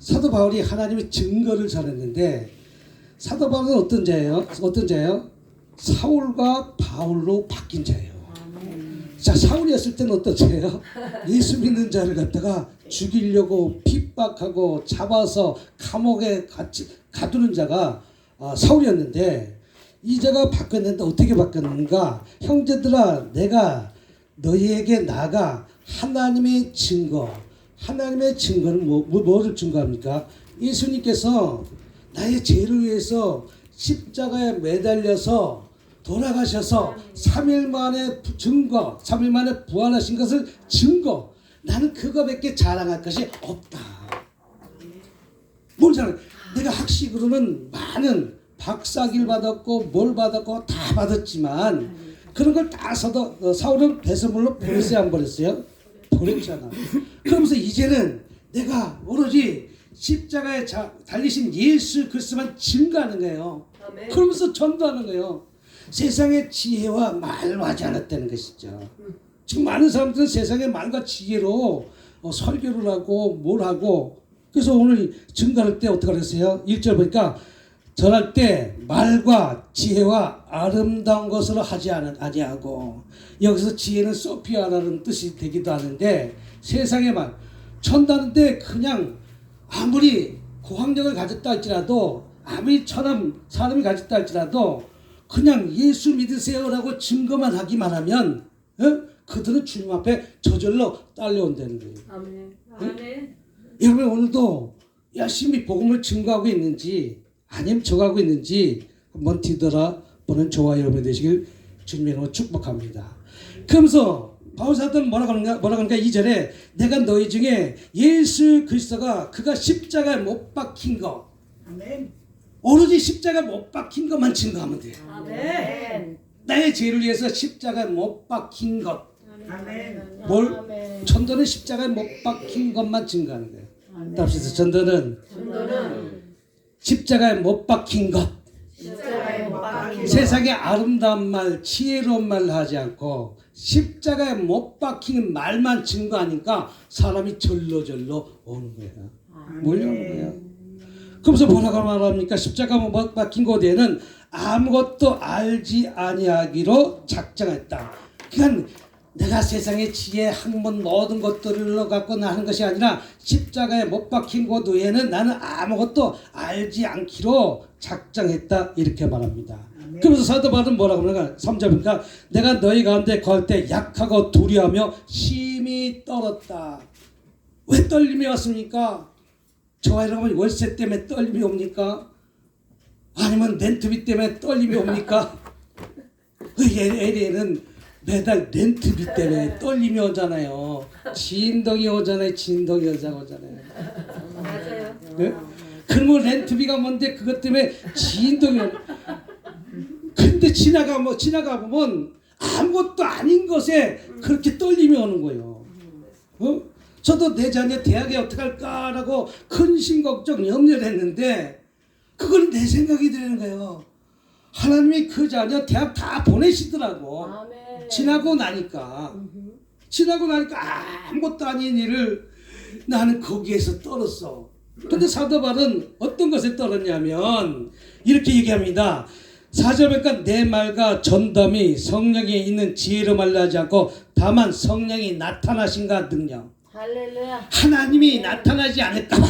사도 바울이 하나님의 증거를 전했는데 사도 바울은 어떤 자예요? 어떤 자예요? 사울과 바울로 바뀐 자예요. 자, 사울이었을 때는 어떤 자예요? 예수 믿는 자를 갖다가 죽이려고 핍박하고 잡아서 감옥에 가두는 자가 사울이었는데 이 자가 바뀌었는데 어떻게 바뀌었는가? 형제들아, 내가 너희에게 나가 하나님의 증거, 하나님의 증거는 뭐를 증거합니까? 예수님께서 나의 죄를 위해서 십자가에 매달려서 돌아가셔서 3일 만에 증거, 3일 만에 부활하신 것을 증거. 나는 그거밖에 자랑할 것이 없다. 뭘 자랑? 내가 학식으로는 많은 박사길 받았고 뭘 받았고 다 받았지만 그런 걸 다 사울은 배설물로 버렸어요, 안 버렸어요? 버렸잖아. 그러면서 이제는 내가 오로지 십자가에 달리신 예수 그리스도만 증거하는 거예요. 그러면서 전도하는 거예요. 세상의 지혜와 말로 하지 않았다는 것이죠. 지금 많은 사람들은 세상의 말과 지혜로 설교를 하고 뭘 하고, 그래서 오늘 증거할 때 어떻게 하겠어요? 1절 보니까 전할 때 말과 지혜와 아름다운 것으로 하지 아니하고, 여기서 지혜는 소피아라는 뜻이 되기도 하는데 세상의 말 전하는데 그냥 아무리 고학력을 가졌다 할지라도 아무리 천한 사람이 가졌다 할지라도 그냥 예수 믿으세요라고 증거만 하기만 하면 그들은 주님 앞에 저절로 딸려온다는 거예요. 아멘. 아멘. 여러분 오늘도 열심히 복음을 증거하고 있는지 아니면 적하고 있는지 한번 뒤돌아보는 저와 여러분이 되시길 주님으로 축복합니다. 그러면서 바울 사도는 뭐라고 하는가? 2절에 내가 너희 중에 예수 그리스도가 그가 십자가에 못 박힌 거, 아멘. 오로지 십자가에 못 박힌 것만 증거하면 돼요. 아멘. 나의 죄를 위해서 십자가에 못 박힌 것. 아멘. 뭘? 전도는 십자가에 못 박힌 것만 증거하는 거예요. 답시다. 전도는 십자가에 못 박힌 것. 세상의 아름다운 말, 지혜로운 말 하지 않고 십자가에 못 박힌 말만 증거하니까 사람이 절로 오는 거예요. 몰려오는 거예요. 그러면서 뭐라고 말합니까? 십자가에 못 박힌 곳에는 아무것도 알지 아니하기로 작정했다. 그러니까 내가 세상의 지혜, 학문 모든 것들을 갖고 하는 것이 아니라 십자가에 못 박힌 곳 외에는 나는 아무것도 알지 않기로 작정했다, 이렇게 말합니다. 그러면서 사도 바울은 뭐라고 하는가? 3절입니까? 내가 너희 가운데 거할 때 약하고 두려워하며 심히 떨었다. 왜 떨림이 왔습니까? 저와 여러분 월세 때문에 떨림이 옵니까? 아니면 렌트비 때문에 떨림이 옵니까? LA는 매달 렌트비 때문에 떨림이 오잖아요. 진동이 오잖아요. 진동이 오잖아요. 맞아요. 네? 그러면 렌트비가 뭔데 그것 때문에 진동이 오. 근데 지나가 보면 아무것도 아닌 것에 그렇게 떨림이 오는 거예요. 저도 내 자녀 대학에 어떻게 할까라고 근심 걱정 염려를 했는데 그건 내 생각이 되는 거예요. 하나님이 그 자녀 대학 다 보내시더라고. 아멘. 지나고 나니까 아무것도 아닌 일을 나는 거기에서 떨었어. 근데 사도 바울은 어떤 것에 떨었냐면 이렇게 얘기합니다. 4절에니까 내 말과 전담이 성령이 있는 지혜로 말하지 않고 다만 성령이 나타나신가 능력. 할렐루야. 하나님이 나타나지 않을까봐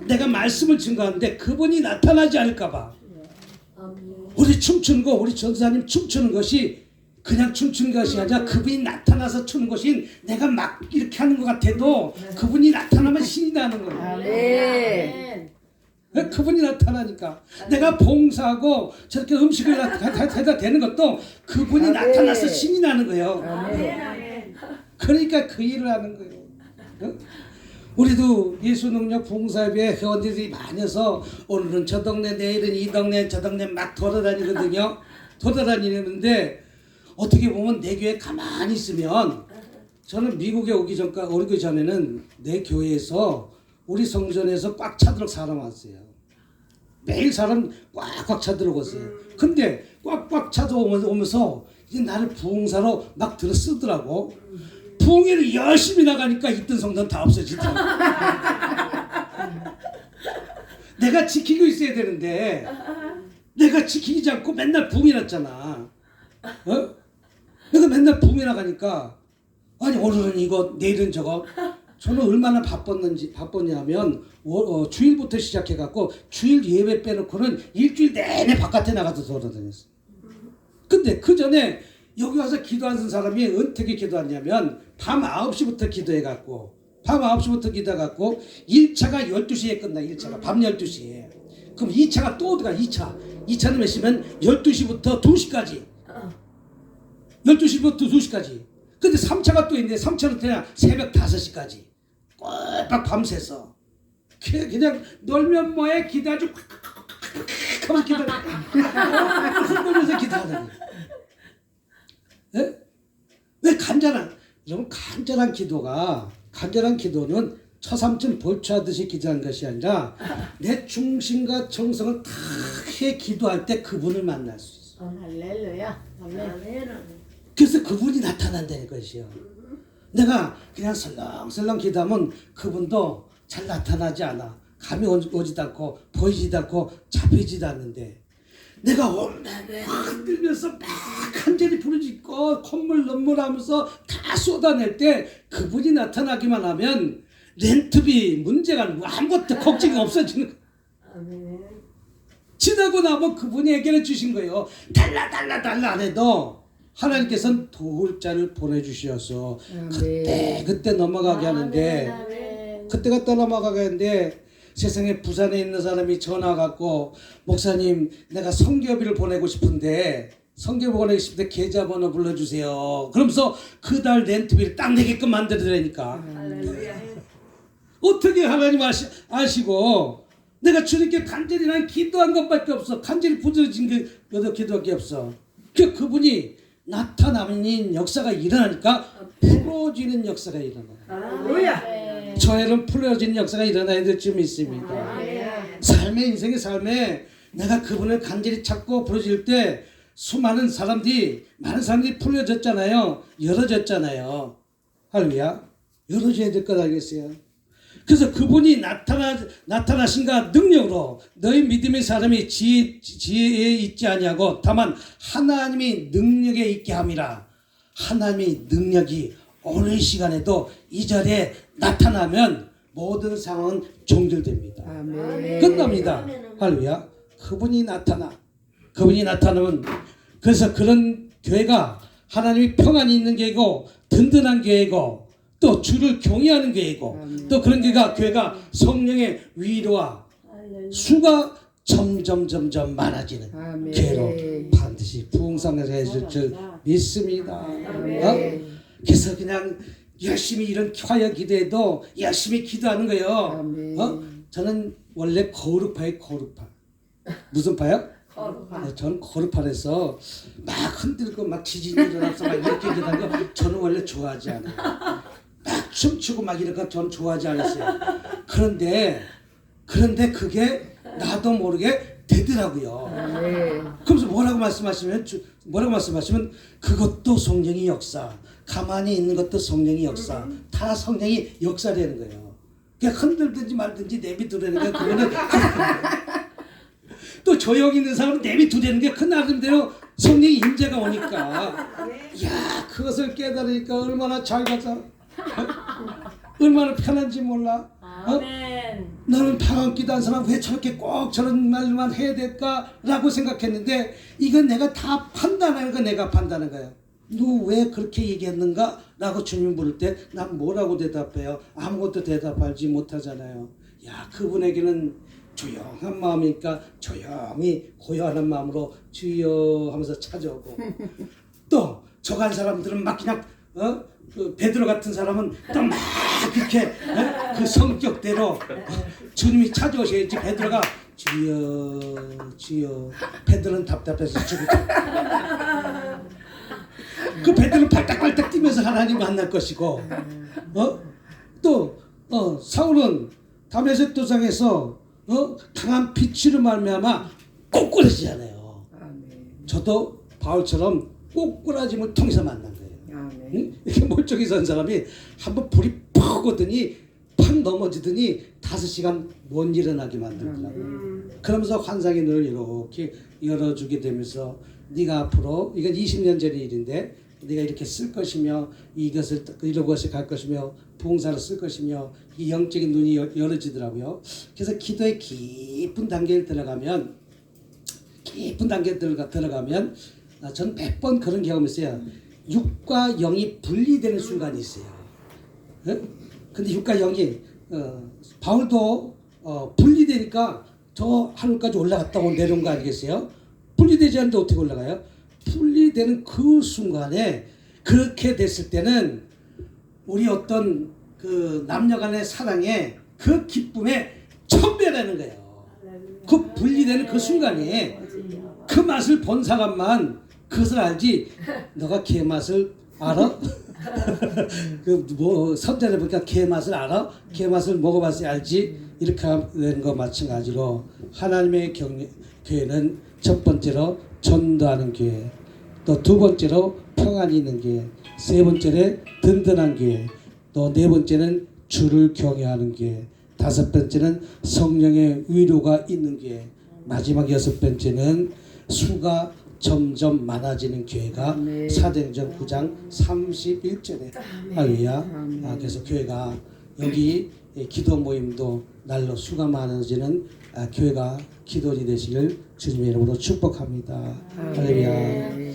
내가 말씀을 증거하는데 그분이 나타나지 않을까봐 우리 춤추는 거, 우리 전사님 춤추는 것이 그냥 춤추는 것이 아니라 그분이 나타나서 추는 것이 내가 막 이렇게 하는 것 같아도 그분이 나타나면 신이 나는 거예요. 네. 그분이 나타나니까 내가 봉사하고 저렇게 음식을 해다 되는 것도 그분이 나타나서 신이 나는 거예요. 그러니까 그 일을 하는 거예요. 우리도 예수 능력 봉사협의회 회원들이 많아서 오늘은 저 동네, 내일은 이 동네, 저 동네 막 돌아다니거든요. 돌아다니는데 어떻게 보면 내 교회 가만히 있으면 저는 미국에 오기 전에는 내 교회에서 우리 성전에서 꽉 차도록 사람 왔어요. 매일 사람 꽉꽉 차도록 왔어요. 근데 꽉꽉 차도록 오면서 이제 나를 부흥사로 막 들어 쓰더라고. 부흥회를 열심히 나가니까 있던 성전 다 없어지더라고. 내가 지키고 있어야 되는데 내가 지키지 않고 맨날 붕이 났잖아. 어? 내가 맨날 붕이 나가니까 아니 오늘은 이거 내일은 저거. 저는 얼마나 바빴냐면 주일부터 시작해갖고 주일 예배 빼놓고는 일주일 내내 바깥에 나가서 돌아다녔어. 근데 그 전에 여기 와서 기도하는 사람이 어떻게 기도하냐면 밤 9시부터 기도해갖고 밤 9시부터 기도해갖고 1차가 12시에 끝나. 1차가 밤 12시에. 그럼 2차가 또 들어가. 2차는 몇 시면 12시부터 2시까지. 12시부터 2시까지. 근데 3차가 또 있는데 3차는 그냥 새벽 5시까지. 꼬박 밤새서. 그냥 놀면 뭐해 기도하죠. 하면 기도하는. 흔들면서 기도하는. 예? 왜 여러분 간절한 기도는 처삼층 볼초하듯이 기도하는 것이 아니라 내 중심과 정성을 다해 기도할 때 그분을 만날 수 있어. 할렐루야. 아멘. 그래서 그분이 나타난다는 것이요. 내가 그냥 설렁설렁 기도하면 그분도 잘 나타나지 않아. 감이 오지도 않고 보이지도 않고 잡히지도 않는데 내가 온몸에 흔들면서 막 간절히 부르짖고 콧물 눈물하면서 다 쏟아낼 때 그분이 나타나기만 하면 렌트비 문제가 아무것도 걱정이 없어지는 거야. 아멘. 지나고 나면 그분이 해결해 주신 거예요. 달라 안 해도 하나님께서는 도울 자를 보내주셔서 그때 넘어가게 하는데 아멘. 그때 갖다 넘어가게 하는데 세상에 부산에 있는 사람이 전화 갖고 목사님 내가 성교비를 보내고 싶은데 계좌번호 불러주세요. 그러면서 그 달 렌트비를 딱 내게끔 만들어드리니까 할렐루야. 어떻게 하나님 아시고 내가 주님께 간절히 난 기도한 것밖에 없어. 간절히 부르짖은 게 기도할 게 없어. 그분이 나타나는 역사가 일어나니까 풀어지는 역사가 일어나요. 할렐루야. 저에는 풀어지는 역사가 일어나야 될 줄 믿습니다. 인생의 삶에 내가 그분을 간절히 찾고 부르짖을 때 많은 사람들이 풀어졌잖아요. 열어졌잖아요. 할렐루야. 열어줘야 될 것 알겠어요. 그래서 그분이 나타나신가 능력으로 너희 믿음의 사람이 지혜에 있지 아니하고 다만 하나님이 능력에 있게 함이라. 하나님의 능력이 오늘 시간에도 이 자리에 나타나면 모든 상황은 종결됩니다. 아멘. 끝납니다. 할렐루야. 그분이 나타나면 그래서 그런 교회가 하나님이 평안이 있는 교회고 든든한 교회고 또 주를 경외하는 교회고 또 그런 교회가 성령의 위로와 수가 점점 많아지는 교회로 반드시 부흥상에서 줄 믿습니다. 그래서 그냥 열심히 이런 화요 기도에도 열심히 기도하는 거예요. 저는 원래 거룩파예요. 거룩파. 무슨 파요? 거룩파. 저는 거룩파에서 막 흔들고 막 지진이 일어나서 막 이렇게 기도하는 거 저는 원래 좋아하지 않아요. 막 춤추고 막 이런 거 저는 좋아하지 않았어요. 그런데 그게 나도 모르게 되더라고요. 그러면서 뭐라고 말씀하시면 그것도 성령의 역사, 가만히 있는 것도 성령의 역사, 다 성령이 역사되는 거예요. 그냥 흔들든지 말든지 내비두라는 게 그거는 또 조용히 있는 사람은 내비두라는 게 그 나름대로 성령의 임재가 오니까 야 그것을 깨달으니까 얼마나 잘 가서 얼마나 편한지 몰라. 아멘. 나는 방언기도 한 사람 왜 저렇게 꼭 저런 말만 해야 될까라고 생각했는데 이건 내가 다 판단하는 거 내가 판단하는 거예요. 너 왜 그렇게 얘기했는가? 라고 주님 부를 때 난 뭐라고 대답해요? 아무것도 대답하지 못하잖아요. 야 그분에게는 조용한 마음이니까 조용히 고요한 마음으로 주여 하면서 찾아오고 또 저간 사람들은 막 그냥 그 베드로 같은 사람은 또 막 그렇게 그 성격대로 주님이 찾아오셔야지. 베드로가 주여 베드로는 답답해서 죽었죠. 그 베드로는 발딱발딱 뛰면서 하나님 만날 것이고 또 사울은 다메섹 도상에서 강한 빛으로 말미암아 꼬꾸라지잖아요. 저도 바울처럼 꼬꾸라짐을 통해서 만난 거예요. 응? 이렇게 멀쩡히 선 사람이 한번 불이 퍽 오더니 팍 넘어지더니 5시간 못 일어나게 만들더라고요. 그러면서 환상의 눈을 이렇게 열어주게 되면서 네가 앞으로 이건 20년 전의 일인데 네가 이렇게 쓸 것이며 이것을 이런 것에 갈 것이며 부흥사를 쓸 것이며 이 영적인 눈이 열어지더라고요. 그래서 기도의 깊은 단계에 들어가면 전 100번 그런 경험이 있어요. 육과 영이 분리되는 순간이 있어요. 근데 육과 영이 바울도 분리되니까 저 하늘까지 올라갔다고 내려온 거 아니겠어요? 분리되지 않는데 어떻게 올라가요? 분리되는 그 순간에 그렇게 됐을 때는 우리 어떤 그 남녀간의 사랑에 그 기쁨에 천배라는 거예요. 그 분리되는 그 순간에 그 맛을 본 사람만 그것을 알지. 너가 개 맛을 알아? 그 뭐 선전해 보니까 개 맛을 알아? 개 맛을 먹어봐서 알지. 이렇게 되는 거 마찬가지로 하나님의 교회는 첫 번째로 전도하는 교회, 또 두 번째로 평안이 있는 교회, 세 번째로 든든한 교회, 또 네 번째는 주를 경외하는 교회, 다섯 번째는 성령의 위로가 있는 교회, 마지막 여섯 번째는 수가 점점 많아지는 교회가 사도행전 9장 31절에 할렐루야. 그래서 교회가 여기 기도 모임도 날로 수가 많아지는 교회가 기도원이 되시길 주님의 이름으로 축복합니다. 할렐루야.